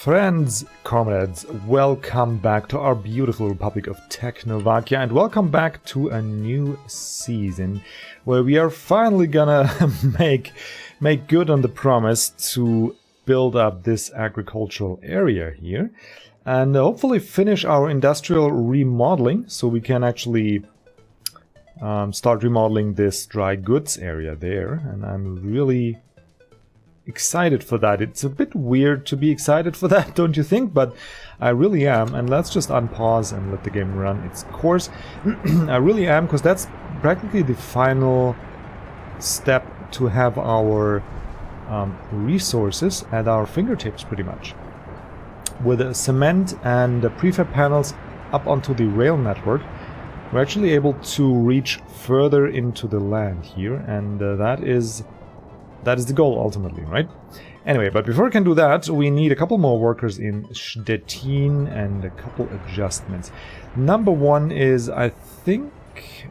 Friends, comrades, welcome back to our beautiful Republic of Tecnovakia, and welcome back to a new season where we are finally gonna make good on the promise to build up this agricultural area here and hopefully finish our industrial remodeling so we can actually start remodeling this dry goods area there. And I'm really excited for that. It's a bit weird to be excited for that, don't you think? But I really am. And let's just unpause and let the game run its course. I really am, because that's practically the final step to have our resources at our fingertips, pretty much. With cement and prefab panels up onto the rail network, we're actually able to reach further into the land here, and that is the goal ultimately, right? Anyway, but before we can do that, we need a couple more workers in Stettin and a couple adjustments. Number one is, I think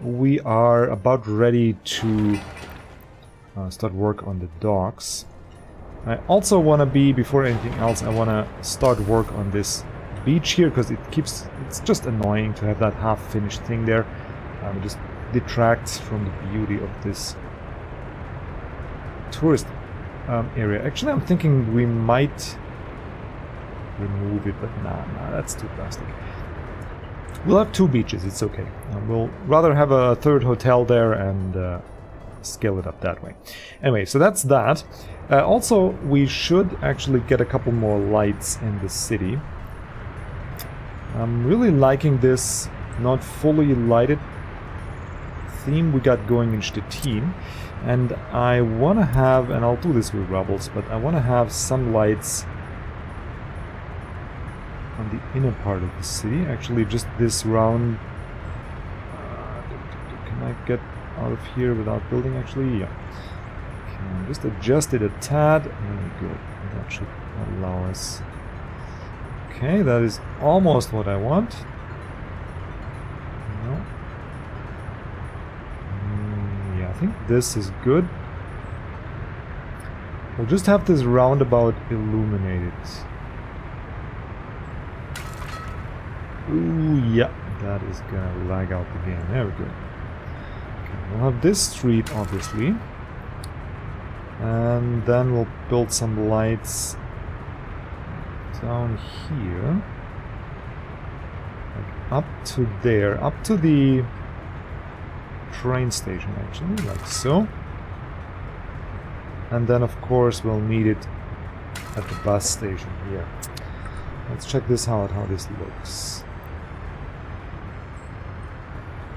we are about ready to start work on the docks. I also want to be, before anything else, I want to start work on this beach here, because it's just annoying to have that half-finished thing there. It just detracts from the beauty of this tourist area. Actually, I'm thinking we might remove it, but nah, that's too plastic. We'll have two beaches, it's okay. We'll rather have a third hotel there and scale it up that way. Anyway, so that's that. Also, we should actually get a couple more lights in the city. I'm really liking this not fully lighted theme we got going in Stettin. And I want to have, and I'll do this with Rubbles, but I want to have some lights on the inner part of the city. Actually, just this round. Can I get out of here without building, actually? Yeah. Can just adjust it a tad. Very good. That should allow us. Okay, that is almost what I want. No. I think this is good. We'll just have this roundabout illuminated. Ooh, yeah, that is gonna lag out the game. There we go. Okay, we'll have this street, obviously. And then we'll build some lights down here. Like up to there, up to the train station, actually, like so. And then of course we'll need it at the bus station here. Let's check this out, how this looks.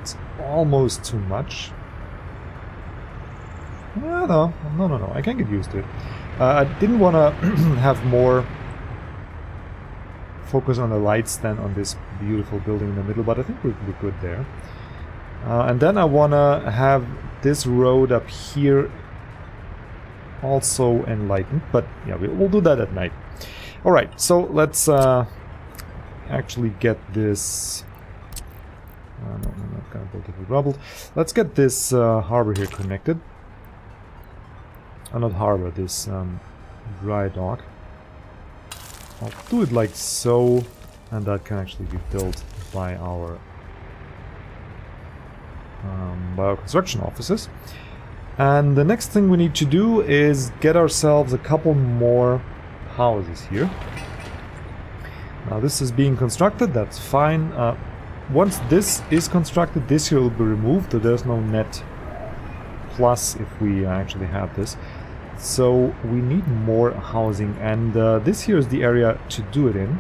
It's almost too much. No, I can get used to it. I didn't want to have more focus on the lights than on this beautiful building in the middle, but I think we're good there. And then I want to have this road up here also enlightened, but yeah, we'll do that at night. Alright, so let's actually get this... no, I'm not going to build it with rubble. Let's get this harbor here connected. Not harbor, this dry dock. I'll do it like so, and that can actually be built by our construction offices. And the next thing we need to do is get ourselves a couple more houses here. Now this is being constructed, that's fine. Once this is constructed, this here will be removed, so there's no net plus if we actually have this. So we need more housing, and this here is the area to do it in.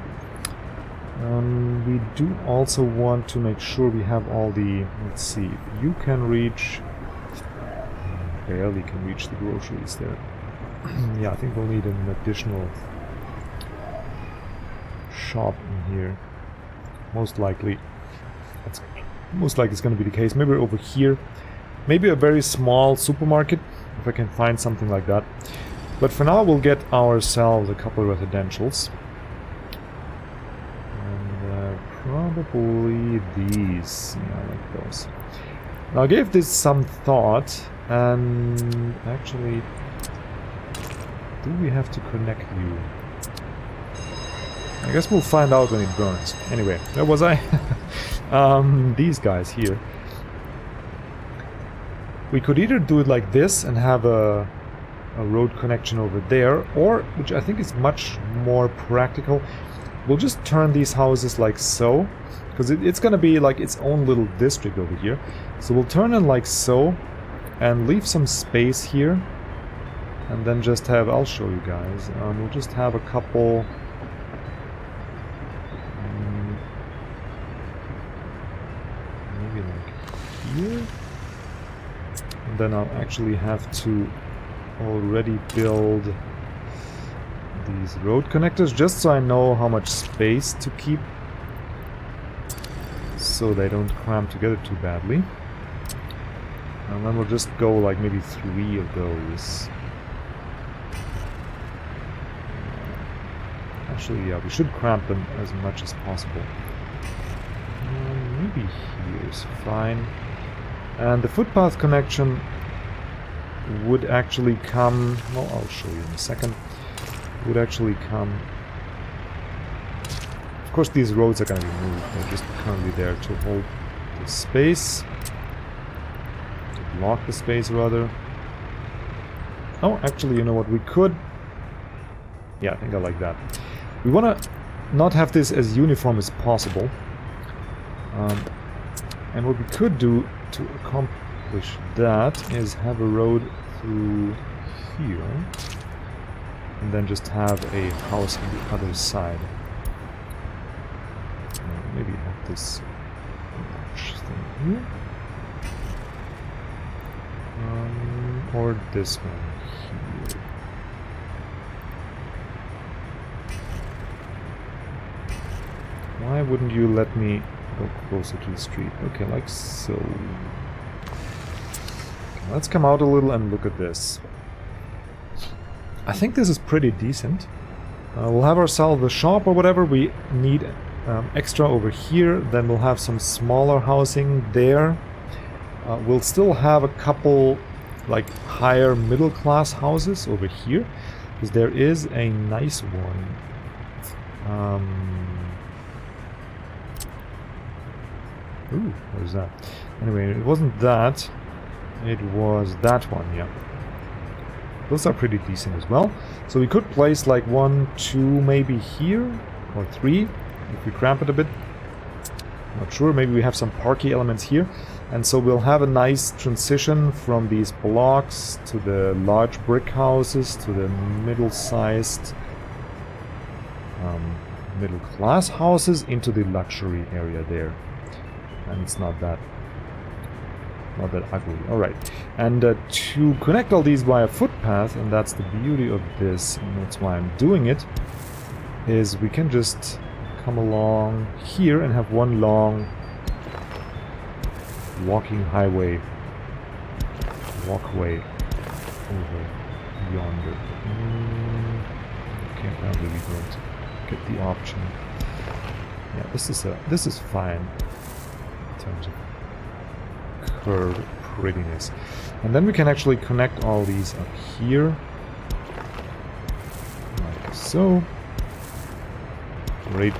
We do also want to make sure we have all the... Let's see, you can reach... barely can reach the groceries there. Yeah, I think we'll need an additional shop in here. Most likely. Most likely it's going to be the case. Maybe over here. Maybe a very small supermarket, if I can find something like that. But for now we'll get ourselves a couple of residentials. Probably these. Yeah, like those. Now I gave this some thought, and actually, do we have to connect you? I guess we'll find out when it burns. Anyway, where was I? These guys here. We could either do it like this and have a road connection over there, or, which I think is much more practical, we'll just turn these houses like so, because it's gonna be like its own little district over here. So we'll turn it like so, and leave some space here, and then just have, I'll show you guys, we'll just have a couple... maybe like here? And then I'll actually have to already build these road connectors, just so I know how much space to keep, so they don't cram together too badly. And then we'll just go like maybe 3 of those. Actually, yeah, we should cramp them as much as possible. Maybe here is fine. And the footpath connection would actually come... well, I'll show you in a second. Would actually come... of course, these roads are going to be moved. They're just currently there to hold the space. To block the space, rather. Oh, actually, you know what? We could... yeah, I think I like that. We want to not have this as uniform as possible. And what we could do to accomplish that is have a road through here, and then just have a house on the other side. Maybe have this thing here, or this one here. Why wouldn't you let me go closer to the street? Okay, like so. Okay, let's come out a little and look at this. I think this is pretty decent. We'll have ourselves a shop or whatever we need extra over here. Then we'll have some smaller housing there. We'll still have a couple like higher middle class houses over here, because there is a nice one. Ooh, what is that? Anyway, it wasn't that. It was that one, yeah. Those are pretty decent as well. So we could place like 1, 2 maybe here, or 3, if we cramp it a bit. Not sure, maybe we have some parky elements here. And so we'll have a nice transition from these blocks to the large brick houses to the middle-sized middle-class houses into the luxury area there. And it's not that ugly. Alright, and to connect all these via footpath, and that's the beauty of this, and that's why I'm doing it, is we can just come along here and have one long walking highway, walkway over yonder. Okay, apparently we don't get the option. Yeah, this is fine in terms of curve prettiness. And then we can actually connect all these up here, like so. Great.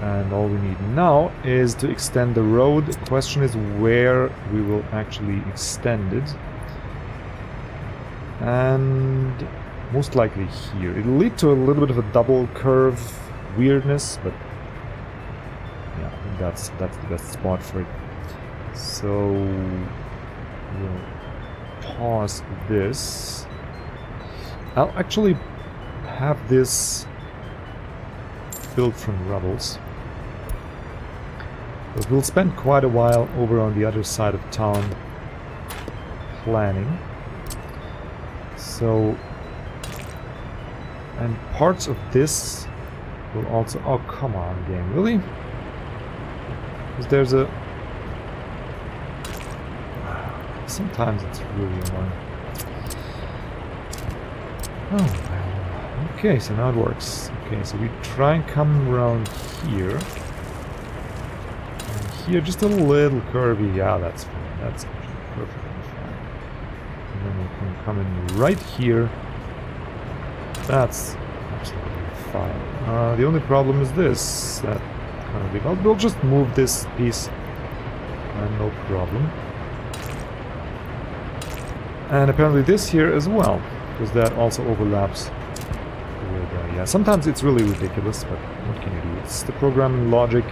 And all we need now is to extend the road. The question is where we will actually extend it. And most likely here. It'll lead to a little bit of a double curve weirdness, but yeah, I think that's the best spot for it. So we'll pause this. I'll actually have this built from rubbles. But we'll spend quite a while over on the other side of town planning. So, and parts of this will also... oh, come on, game, really? Because there's a... sometimes it's really annoying. Oh, well. Okay, so now it works. Okay, so we try and come around here. And here, just a little curvy. Yeah, that's fine. That's actually perfectly fine. And then we can come in right here. That's absolutely file. The only problem is this. That kind of big. We'll just move this piece. No problem. And apparently this here as well, because that also overlaps with, yeah, sometimes it's really ridiculous, but what can you do? It's the programming logic.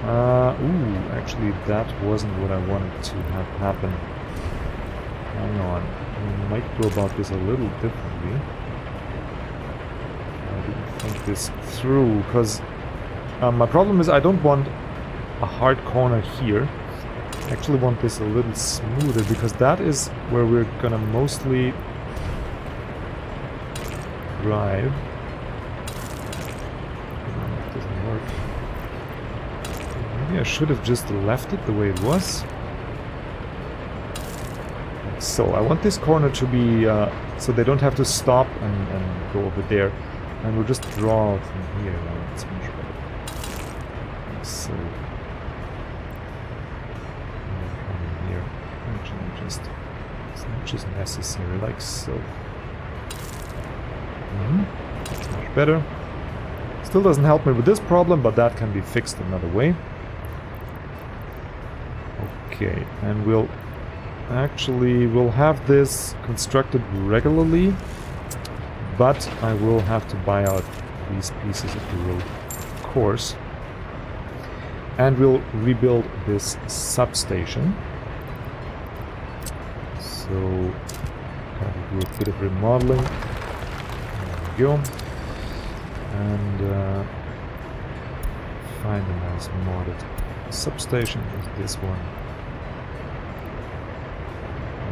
Ooh, actually that wasn't what I wanted to have happen. Hang on, I might go about this a little differently. I didn't think this through, because my problem is I don't want a hard corner here. I actually want this a little smoother, because that is where we're gonna mostly drive. No, it doesn't work. Maybe I should have just left it the way it was. Like so, I want this corner to be so they don't have to stop and go over there. And we'll just draw from here. Now it's much better. Like so. Here. Actually, just as much as necessary, like so. That's much better. Still doesn't help me with this problem, but that can be fixed another way. Okay, and we'll have this constructed regularly, but I will have to buy out these pieces of the road, of course. And we'll rebuild this substation. So, kind of do a bit of remodeling. There we go. And find a nice modded substation with this one.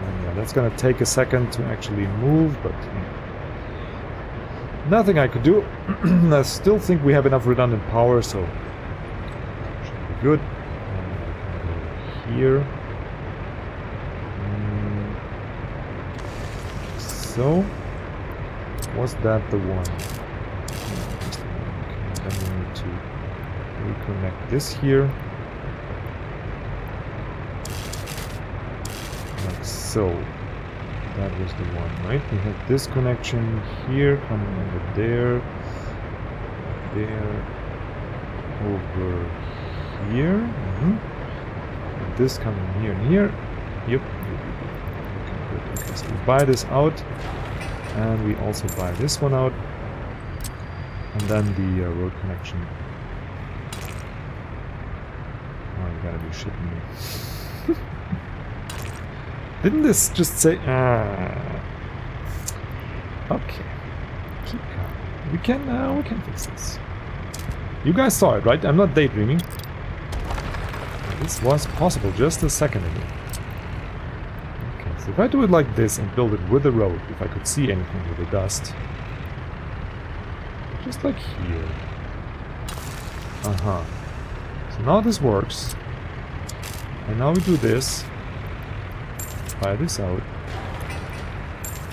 And yeah, that's gonna take a second to actually move, but nothing I could do. I still think we have enough redundant power, so should be good. And here. So, was that the one? Okay, then we need to reconnect this here. Like so. That was the one, right? We have this connection here coming over there. There. Over here. And this coming here and here. Yep. Okay, so we buy this out, and we also buy this one out, and then the road connection. Oh, you gotta be shitting me. Didn't this just say... Okay. Keep calm. We can fix this. You guys saw it, right? I'm not daydreaming. This was possible just a second ago. So if I do it like this and build it with the road, if I could see anything with the dust. Just like here. So now this works. And now we do this. Buy this out.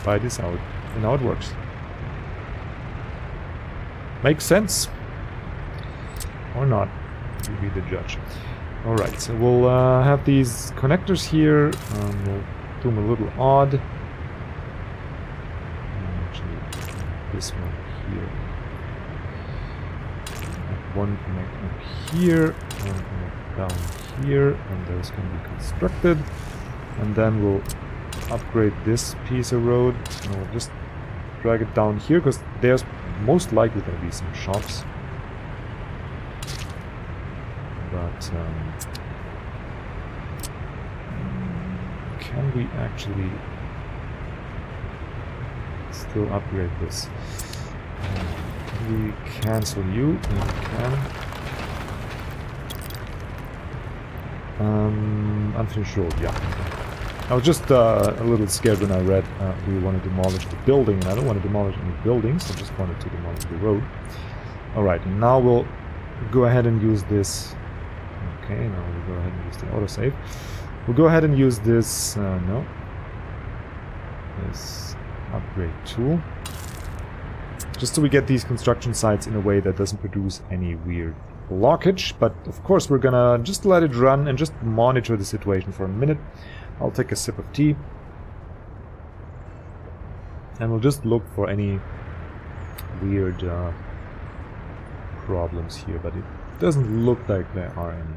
Buy this out. And now it works. Makes sense? Or not? You be the judge. Alright, so we'll have these connectors here. We'll do them a little odd. Actually, this one here. One connect up here, one connect down here, and those can be constructed. And then we'll upgrade this piece of road. And we'll just drag it down here, because there's most likely going to be some shops. But can we actually still upgrade this? Can we cancel you? We can. Unfinished road, yeah. I was just a little scared when I read do we want to demolish the building, and I don't want to demolish any buildings, I just wanted to demolish the road. Alright, now we'll go ahead and use this. Okay, now we'll go ahead and use the autosave. We'll go ahead and use this, this upgrade tool. Just so we get these construction sites in a way that doesn't produce any weird blockage. But of course we're gonna just let it run and just monitor the situation for a minute. I'll take a sip of tea. And we'll just look for any weird problems here, but it doesn't look like there are any.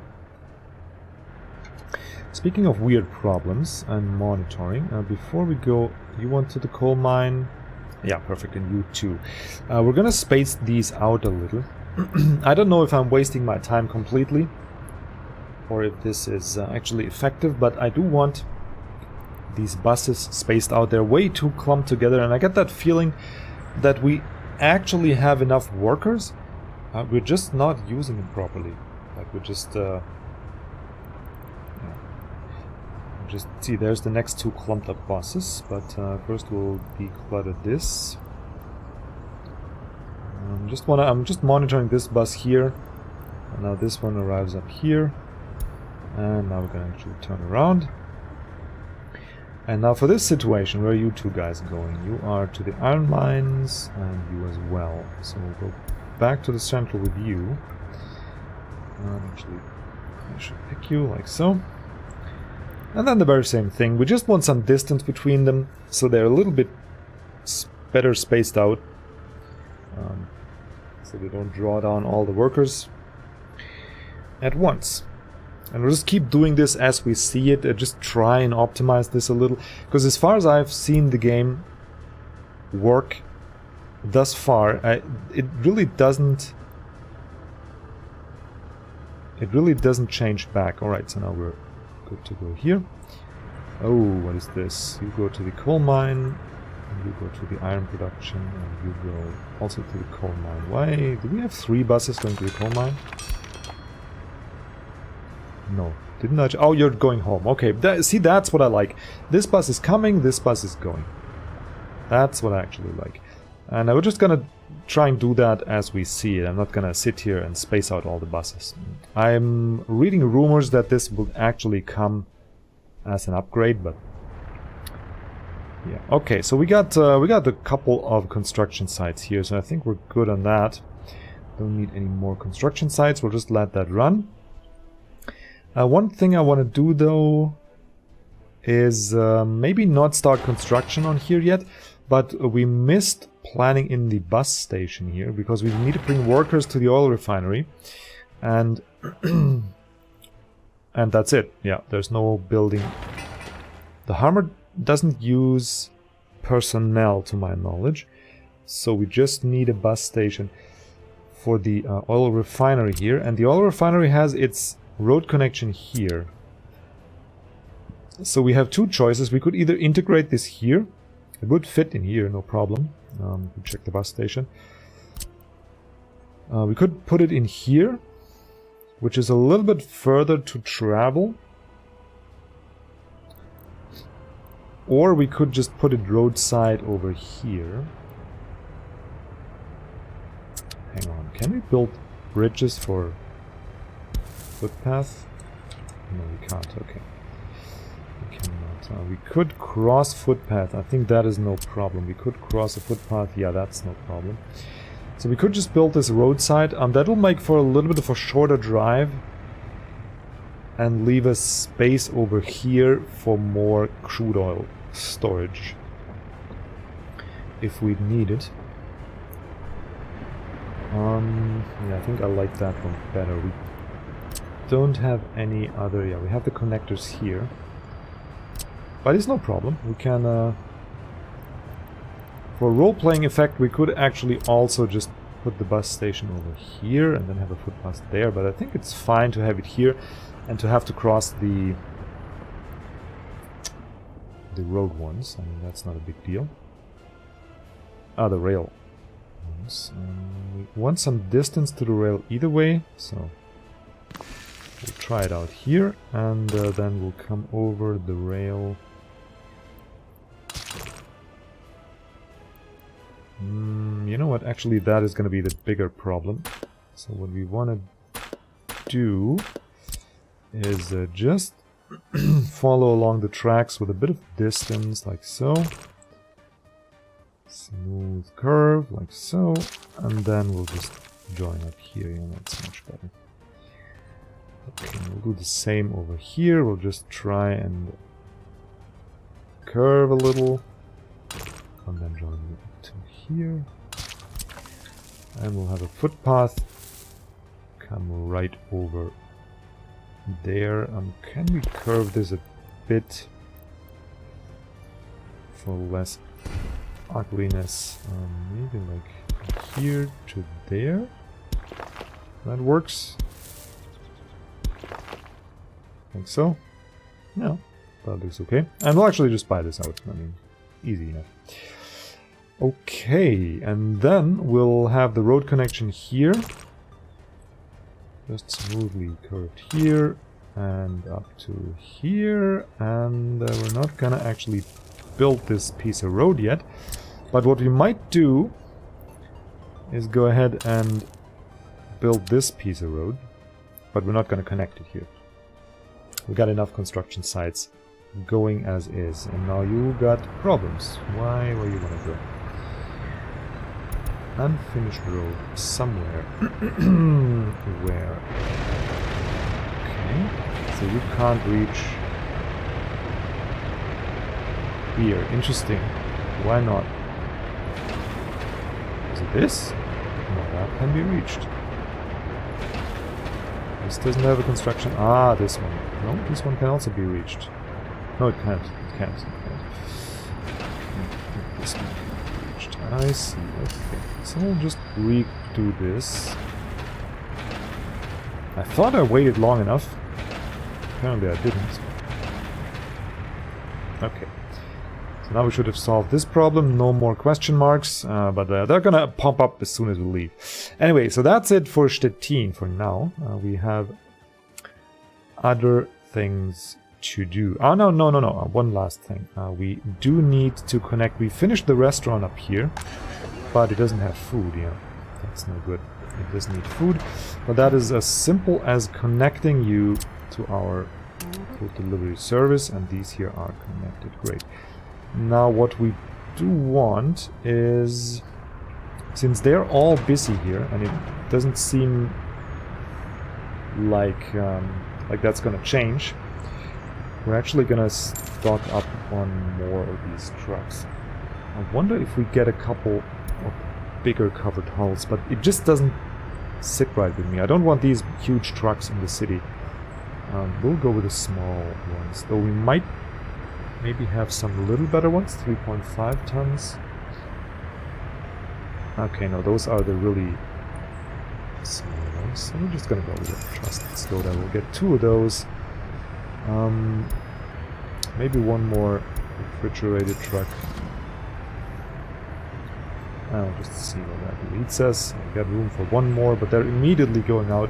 Speaking of weird problems and monitoring, before we go, you want to the coal mine? Yeah, perfect, and you too. We're gonna space these out a little. I don't know if I'm wasting my time completely, or if this is actually effective, but I do want these buses spaced out. They're way too clumped together, and I get that feeling that we actually have enough workers. We're just not using them properly. Like, we're just see, there's the next two clumped up buses, but first we'll declutter this. I'm just monitoring this bus here, and now this one arrives up here, and now we're gonna actually turn around. And now for this situation, where are you two guys going? You are to the iron mines, and you as well. So we'll go back to the central with you. Actually, I should pick you like so. And then the very same thing. We just want some distance between them, so they're a little bit better spaced out. So they don't draw down all the workers at once. And we'll just keep doing this as we see it. Just try and optimize this a little. Because as far as I've seen the game work thus far, it really doesn't change back. Alright, so now we're good to go here. Oh, what is this? You go to the coal mine, and you go to the iron production, and you go also to the coal mine. Why? Do we have 3 buses going to the coal mine? No. Didn't I? Oh, you're going home. Okay, see, that's what I like. This bus is coming, this bus is going. That's what I actually like. And we're just gonna try and do that as we see it. I'm not gonna sit here and space out all the buses. I'm reading rumors that this will actually come as an upgrade, but yeah. Okay, so we got a couple of construction sites here, so I think we're good on that. Don't need any more construction sites. We'll just let that run. One thing I want to do though is maybe not start construction on here yet, but we missed planning in the bus station here because we need to bring workers to the oil refinery, and and that's it. Yeah, there's no building. The Hammer doesn't use personnel to my knowledge, so we just need a bus station for the oil refinery here, and the oil refinery has its road connection here. So we have 2 choices. We could either integrate this here. It would fit in here, no problem. Check the bus station. We could put it in here, which is a little bit further to travel. Or we could just put it roadside over here. Hang on, can we build bridges for footpath? No, we can't, okay. We cannot. We could cross footpath. I think that is no problem. We could cross a footpath. Yeah, that's no problem. So we could just build this roadside. That'll make for a little bit of a shorter drive and leave us space over here for more crude oil storage if we need it. Yeah, I think I like that one better. We don't have any other. Yeah, we have the connectors here. But it's no problem. We can, for role-playing effect, we could actually also just put the bus station over here and then have a footpath there. But I think it's fine to have it here and to have to cross the road ones. I mean, that's not a big deal. The rail ones. We want some distance to the rail either way, so we'll try it out here, and then we'll come over the rail. You know what, actually that is going to be the bigger problem. So what we want to do is just follow along the tracks with a bit of distance, like so. Smooth curve, like so. And then we'll just join up here. Yeah, that's much better. Okay, we'll do the same over here. We'll just try and curve a little. And then join to here. And we'll have a footpath. Come right over there. Can we curve this a bit for less ugliness? Maybe like here to there. That works. Think so? No, that looks okay. And we'll actually just buy this out. I mean, easy enough. Okay, and then we'll have the road connection here. Just smoothly curved here and up to here. And we're not gonna actually build this piece of road yet. But what we might do is go ahead and build this piece of road. But we're not gonna connect it here. We got enough construction sites going as is. And now you got problems. Why were you gonna go? Unfinished road somewhere. Where? Okay. So you can't reach here. Interesting. Why not? Is it this? No, that can be reached. This doesn't have a construction. Ah, this one. No, this one can also be reached. No, it can't. It can't. It can't. This one can be reached. I see. Okay. So we'll just redo this. I thought I waited long enough. Apparently I didn't. Okay. So now we should have solved this problem. No more question marks. But they're gonna pop up as soon as we leave. Anyway, so that's it for Stettin for now. We have other things to do. Oh, no. One last thing. We do need to connect. We finished the restaurant up here. But it doesn't have food, yeah. That's no good. It does need food. But that is as simple as connecting you to our food delivery service. And these here are connected. Great. Now what we do want is, since they're all busy here, and it doesn't seem like that's gonna change, we're actually gonna stock up on more of these trucks. I wonder if we get a couple of bigger covered hulls, but it just doesn't sit right with me. I don't want these huge trucks in the city. We'll go with the small ones, though we might maybe have some little better ones. 3.5 tons. Okay, no, those are the really small ones. So we're just gonna go with a trusted Skoda. We'll get 2 of those. Maybe one more refrigerated truck. I'll just see what that leads us. We got room for one more, but they're immediately going out.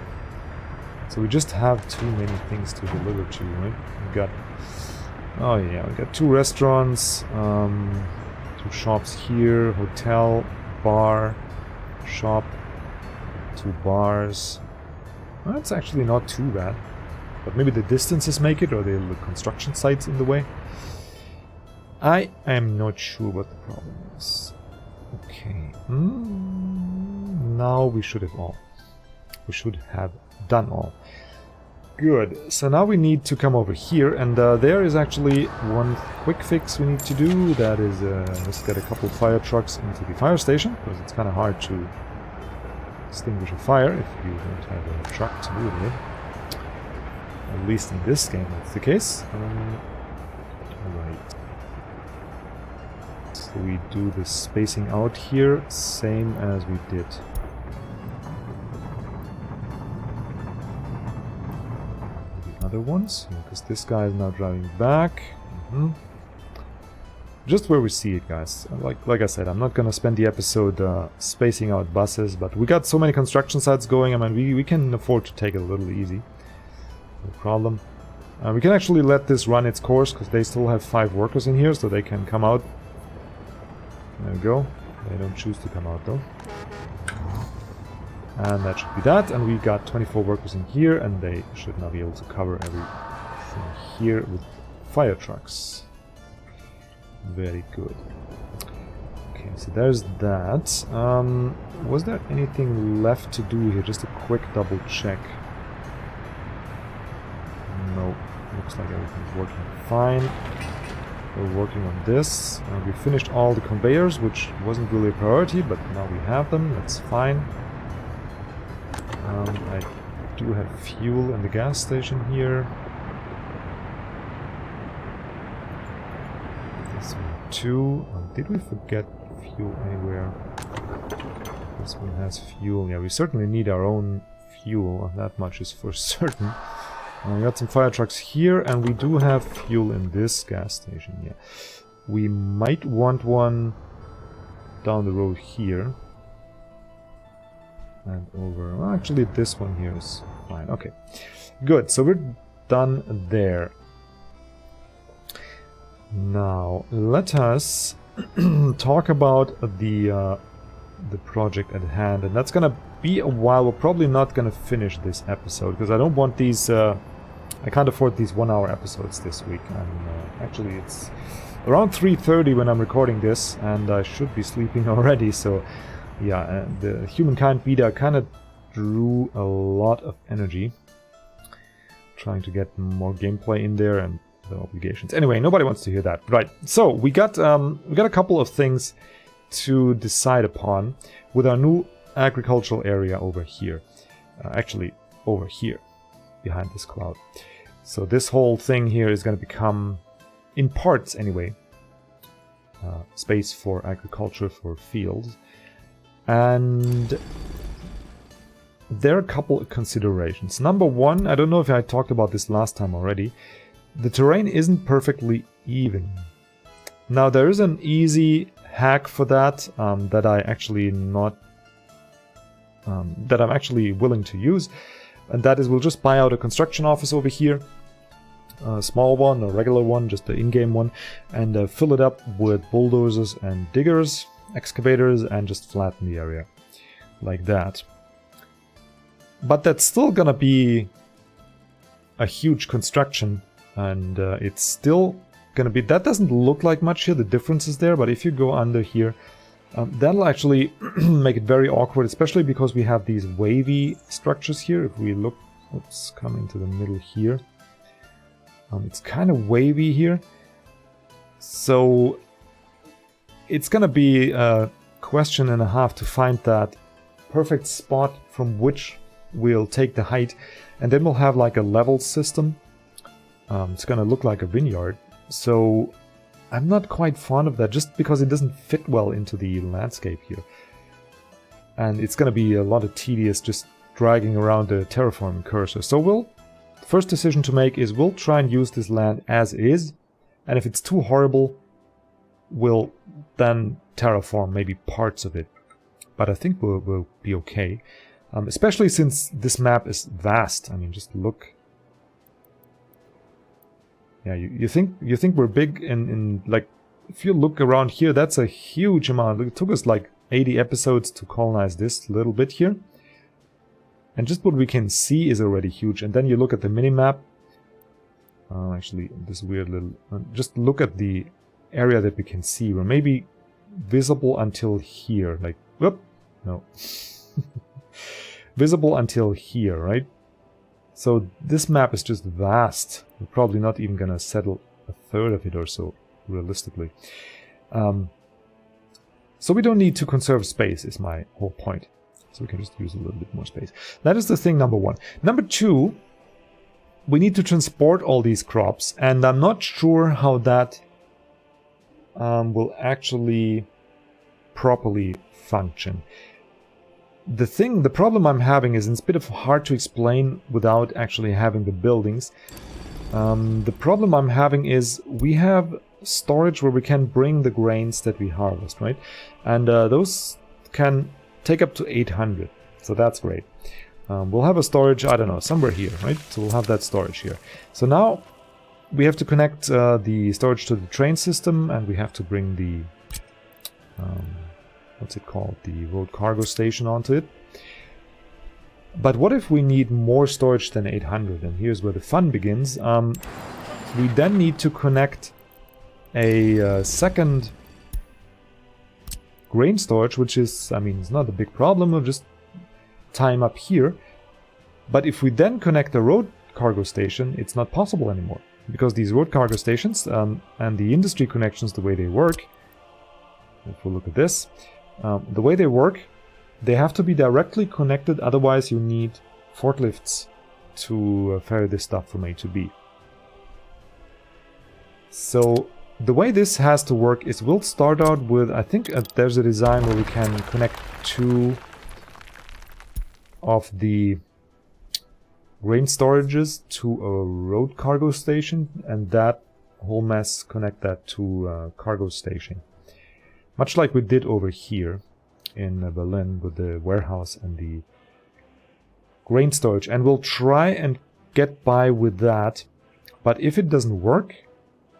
So we just have too many things to deliver to, right? We got, oh yeah, we got 2 restaurants, 2 shops here, hotel, bar, shop, 2 bars. Well, that's actually not too bad. But maybe the distances make it, or the construction sites in the way. I am not sure what the problem is. Okay. Now we should have all. We should have done all. Good. So now we need to come over here, and there is actually one quick fix we need to do. That is, let's get a couple fire trucks into the fire station, because it's kind of hard to extinguish a fire if you don't have a truck to do it with. At least in this game that's the case. Right. So we do the spacing out here, same as we did. The other ones, because this guy is now driving back. Just where we see it, guys. Like I said, I'm not gonna spend the episode spacing out buses, but we got so many construction sites going. I mean, we can afford to take it a little easy. No problem. We can actually let this run its course, because they still have 5 workers in here, so they can come out. There we go. They don't choose to come out, though. And that should be that. And we got 24 workers in here, and they should now be able to cover everything here with fire trucks. Very good. Okay, so there's that. Was there anything left to do here? Just a quick double check. No, looks like everything's working fine. We're working on this. We finished all the conveyors, which wasn't really a priority, but now we have them. That's fine. I do have fuel in the gas station here. This one too. Did we forget fuel anywhere? This one has fuel. Yeah, we certainly need our own fuel. That much is for certain. We got some fire trucks here, and we do have fuel in this gas station. Yeah, we might want one down the road here. And over... Well, actually, this one here is fine. Okay, good. So we're done there. Now, let us talk about the project at hand. And that's going to be a while. We're probably not going to finish this episode, because I don't want these... I can't afford these 1-hour episodes this week. Actually, it's around 3:30 when I'm recording this, and I should be sleeping already, so... Yeah, the Humankind beta kind of drew a lot of energy. Trying to get more gameplay in there and the obligations. Anyway, nobody wants to hear that. Right, so we got a couple of things to decide upon with our new agricultural area over here. Actually, over here, behind this cloud. So this whole thing here is going to become, in parts anyway, space for agriculture, for fields. And there are a couple of considerations. Number one, I don't know if I talked about this last time already, the terrain isn't perfectly even. Now there is an easy hack for that that I'm actually willing to use, and that is we'll just buy out a construction office over here, a small one, a regular one, just the in-game one, and fill it up with bulldozers and diggers, excavators, and just flatten the area like that. But that's still gonna be a huge construction, and it's still gonna be... That doesn't look like much here, the difference is there, but if you go under here, that'll actually make it very awkward, especially because we have these wavy structures here. If we look... Let's come into the middle here. It's kind of wavy here. So it's gonna be a question and a half to find that perfect spot from which we'll take the height, and then we'll have like a level system. It's gonna look like a vineyard, so I'm not quite fond of that just because it doesn't fit well into the landscape here, and it's gonna be a lot of tedious just dragging around the terraforming cursor. So first decision to make is we'll try and use this land as is, and if it's too horrible, we'll then terraform maybe parts of it. But I think we'll be okay. Especially since this map is vast. I mean, just look. Yeah, you think we're big in like, if you look around here, that's a huge amount. It took us like 80 episodes to colonize this little bit here. And just what we can see is already huge. And then you look at the mini-map. Actually, this weird little... just look at the area that we can see. We're maybe visible until here. Like, whoop, no. Visible until here, right? So this map is just vast. We're probably not even gonna settle a third of it or so, realistically. So we don't need to conserve space, is my whole point. So we can just use a little bit more space. That is the thing, number one. Number two, we need to transport all these crops, and I'm not sure how that will actually properly function. The problem I'm having is it's a bit hard to explain without actually having the buildings. The problem I'm having is we have storage where we can bring the grains that we harvest, right? And those can take up to 800, so that's great. We'll have a storage, I don't know, somewhere here, right? So we'll have that storage here. So now we have to connect the storage to the train system, and we have to bring the what's it called, the road cargo station onto it. But what if we need more storage than 800? And here's where the fun begins. We then need to connect a second grain storage, which is, I mean, it's not a big problem, we'll just tie them up here. But if we then connect the road cargo station, it's not possible anymore. because these road cargo stations and the industry connections, the way they work, if we look at this, the way they work, they have to be directly connected, otherwise you need forklifts to ferry this stuff from A to B. So the way this has to work is we'll start out with, I think there's a design where we can connect 2 of the grain storages to a road cargo station, and that whole mess connect that to a cargo station. Much like we did over here in Berlin with the warehouse and the grain storage. And we'll try and get by with that, but if it doesn't work,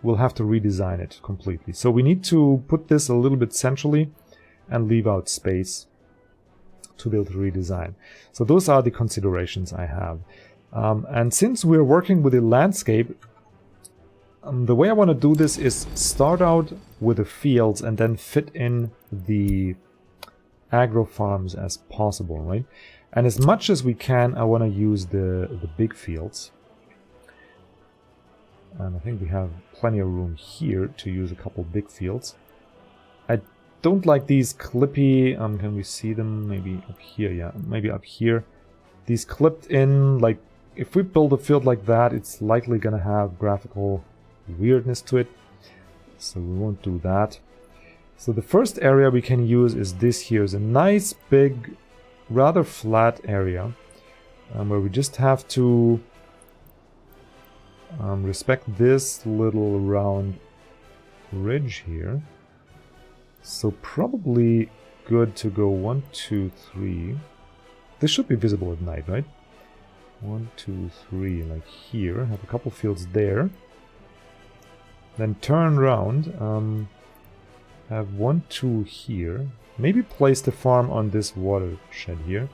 we'll have to redesign it completely. So we need to put this a little bit centrally and leave out space to be able to redesign. So those are the considerations I have. And since we're working with the landscape, the way I want to do this is start out with the fields and then fit in the agro farms as possible, right? And as much as we can, I want to use the big fields. And I think we have plenty of room here to use a couple big fields. I don't like these clippy, can we see them? Maybe up here, yeah, maybe up here. These clipped in, like, if we build a field like that, it's likely gonna have graphical weirdness to it. So we won't do that. So the first area we can use is this here. It's a nice, big, rather flat area where we just have to respect this little round ridge here. So probably good to go 1, 2, 3. This should be visible at night, right? 1, 2, 3, like here. Have a couple fields there. Then turn around. Have 1, 2 here. Maybe place the farm on this watershed here.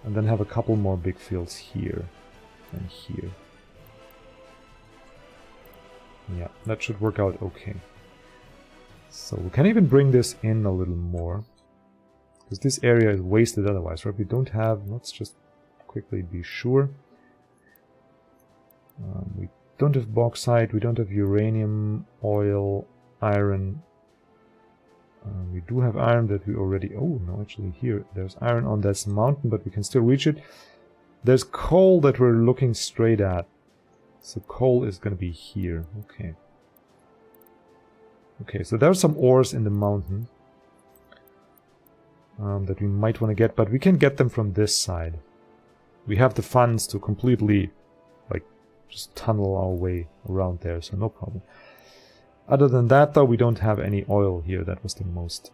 And then have a couple more big fields here and here. Yeah, that should work out okay. So we can even bring this in a little more. Because this area is wasted otherwise, right? We don't have... Let's just quickly be sure. We don't have bauxite, we don't have uranium, oil, iron. We do have iron that we already... Oh, no, actually here. There's iron on this mountain, but we can still reach it. There's coal that we're looking straight at. So coal is going to be here. Okay. Okay, so there are some ores in the mountain that we might want to get, but we can get them from this side. We have the funds to completely, like, just tunnel our way around there, so no problem. Other than that, though, we don't have any oil here. That was the most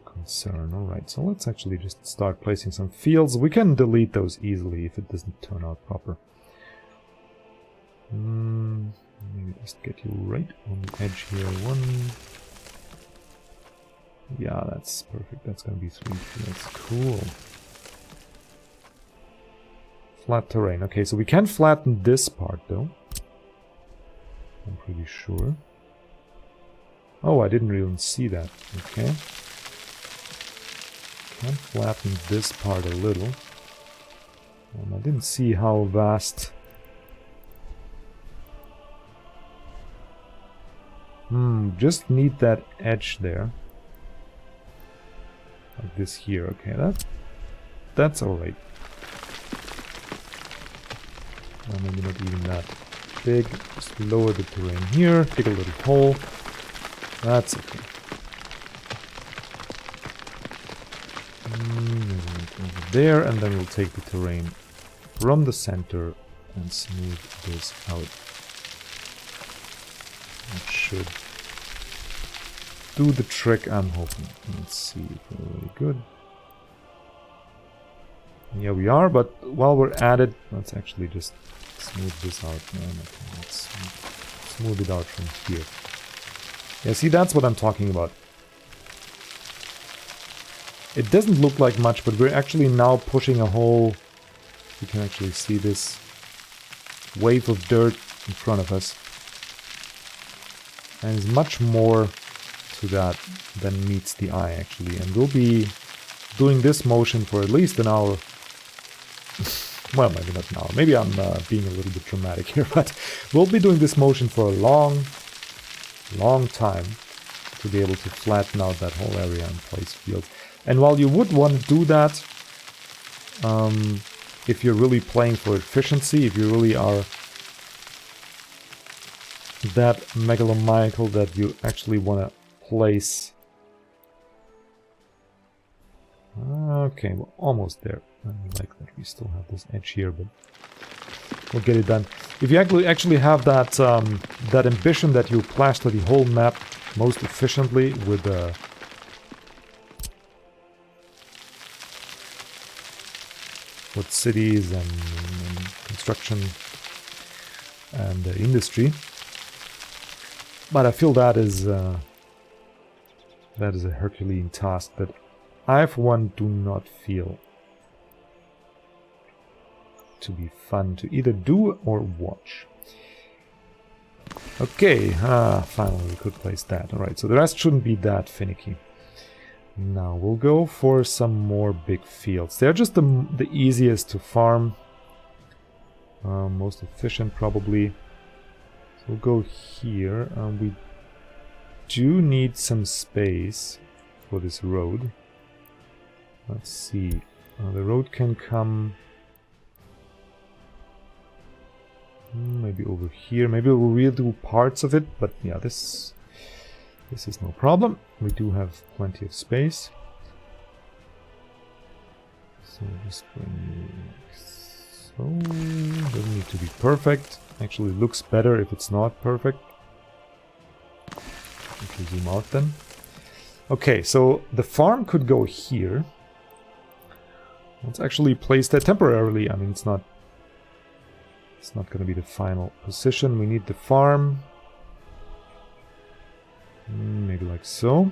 concern. Alright, so let's actually just start placing some fields. We can delete those easily if it doesn't turn out proper. Maybe just get you right on the edge here. 1. Yeah, that's perfect. That's going to be 3 fields. Cool. Flat terrain. Okay, so we can flatten this part, though. I'm pretty sure. Oh, I didn't even see that. Okay. Can flatten this part a little. I didn't see how vast... just need that edge there. Like this here. Okay, that's alright. Maybe not even that big. Just lower the terrain here. Dig a little hole. That's okay. Over there, and then we'll take the terrain from the center and smooth this out. That should do the trick, I'm hoping. Let's see if we're really good. Yeah, we are, but while we're at it, let's actually just smooth this out. Okay, let's smooth it out from here. Yeah, see, that's what I'm talking about. It doesn't look like much, but we're actually now pushing a whole... You can actually see this wave of dirt in front of us. And there's much more to that than meets the eye, actually. And we'll be doing this motion for at least an hour. Well, maybe not now. Maybe I'm being a little bit dramatic here, but we'll be doing this motion for a long time to be able to flatten out that whole area and place fields. And while you would want to do that, if you're really playing for efficiency, if you really are that megalomaniacal that you actually want to place... Okay, we're almost there. I like that we still have this edge here, but we'll get it done. If you actually have that that ambition that you plaster the whole map most efficiently with cities and construction and industry, but I feel that is a Herculean task that I, for one, do not feel to be fun to either do or watch. Okay, finally we could place that. Alright, so the rest shouldn't be that finicky. Now we'll go for some more big fields. They're just the easiest to farm. Most efficient, probably. So we'll go here. We do need some space for this road. Let's see. The road can come... maybe over here. Maybe we'll redo parts of it, but yeah, this is no problem. We do have plenty of space. So just bring like so. Doesn't need to be perfect. Actually, it looks better if it's not perfect. If you zoom out then. Okay, so the farm could go here. Let's actually place that temporarily. I mean, it's not going to be the final position. We need the farm. Maybe like so.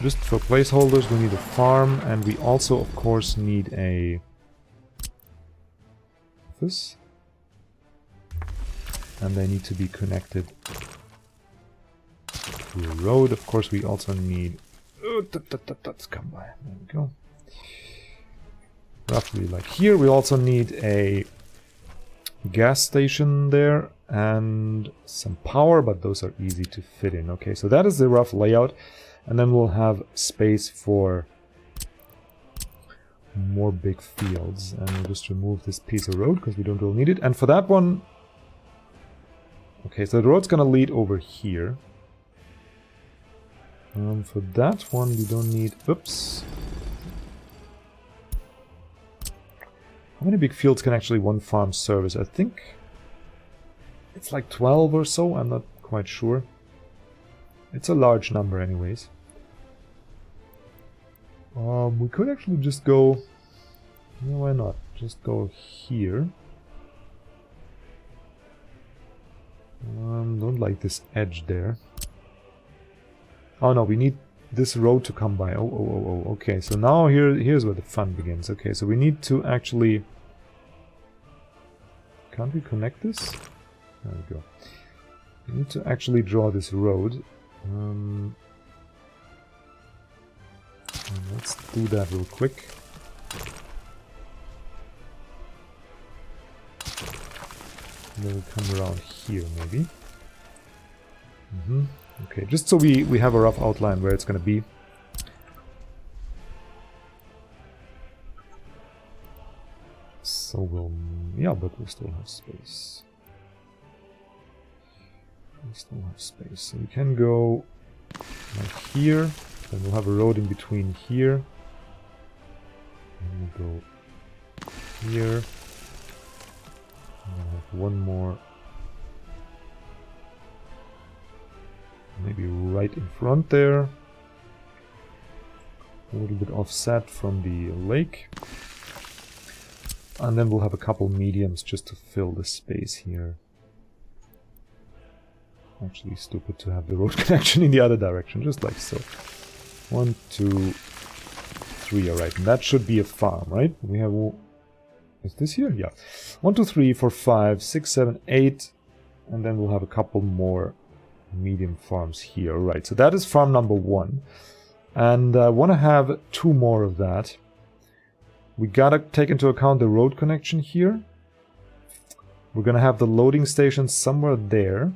Just for placeholders, we need a farm, and we also, of course, need a office. And they need to be connected to a road. Of course, we also need... Let's come by. There we go. Roughly like here. We also need a gas station there and some power, but those are easy to fit in. Okay, so that is the rough layout, and then we'll have space for more big fields, and we'll just remove this piece of road because we don't really need it. And for that one, okay, so the road's gonna lead over here. For that one we don't need... Oops. How many big fields can actually one farm service? I think it's like 12 or so, I'm not quite sure. It's a large number anyways. We could actually just go... No, why not? Just go here. Don't like this edge there. Oh no, we need this road to come by. Oh, okay, so now here's where the fun begins. Okay, so we need to actually... Can't we connect this? There we go. We need to actually draw this road. Let's do that real quick. And then we'll come around here, maybe. Okay, just so we have a rough outline where it's going to be. So we'll... Yeah, but we still have space. We still have space. So we can go like here. Then we'll have a road in between here. And we'll go here. And we'll have one more. Maybe right in front there. A little bit offset from the lake. And then we'll have a couple mediums just to fill the space here. Actually stupid to have the road connection in the other direction, just like so. 1, 2, 3, alright, and that should be a farm, right? We have... Is this here? Yeah. 1, 2, 3, 4, 5, 6, 7, 8, and then we'll have a couple more medium farms here. Alright, so that is farm number 1. And I want to have 2 more of that. We gotta take into account the road connection here. We're gonna have the loading station somewhere there.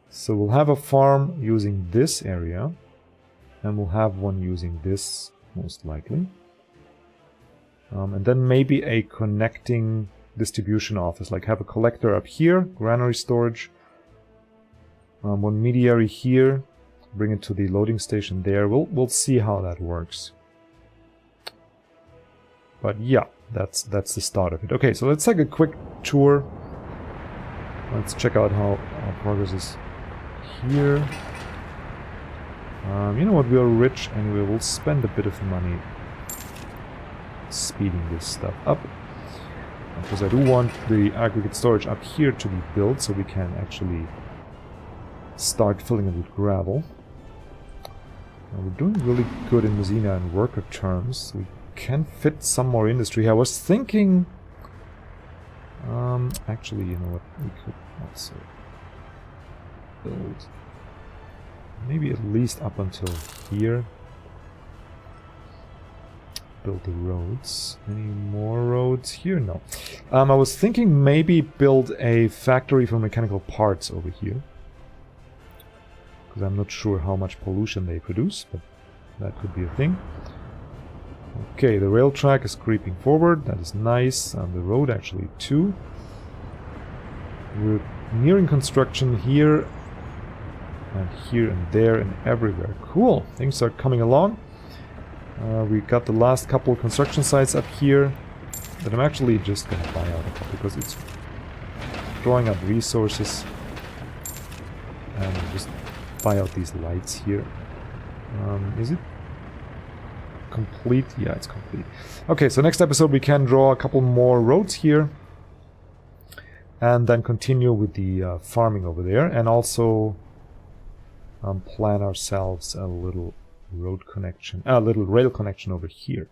So we'll have a farm using this area. And we'll have one using this, most likely. And then maybe a connecting distribution office. Like have a collector up here, granary storage. One mediary here. Bring it to the loading station there. We'll see how that works. But yeah, that's the start of it. Okay, so let's take a quick tour. Let's check out how our progress is here. You know what, we are rich anyway. We'll spend a bit of money speeding this stuff up. Because I do want the aggregate storage up here to be built so we can actually start filling it with gravel. We're doing really good in Messina in worker terms. We can fit some more industry. I was thinking... actually, you know what? We could also build... maybe at least up until here. Build the roads. Any more roads here? No. I was thinking maybe build a factory for mechanical parts over here. Because I'm not sure how much pollution they produce, but that could be a thing. Okay, the rail track is creeping forward. That is nice. And the road actually too. We're nearing construction here. And here and there and everywhere. Cool. Things are coming along. We got the last couple of construction sites up here. That I'm actually just going to buy out a couple because it's drawing up resources. And just buy out these lights here. Is it complete? Yeah, it's complete. Okay, so next episode we can draw a couple more roads here. And then continue with the farming over there. And also plan ourselves a little road connection, a little rail connection over here.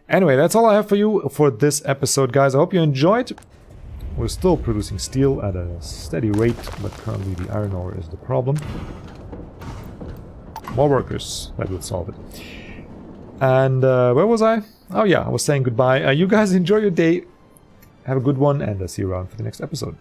Anyway, that's all I have for you for this episode, guys. I hope you enjoyed. We're still producing steel at a steady rate, but currently the iron ore is the problem. More workers, that would solve it. And where was I? Oh yeah, I was saying goodbye. You guys enjoy your day. Have a good one, and I'll see you around for the next episode.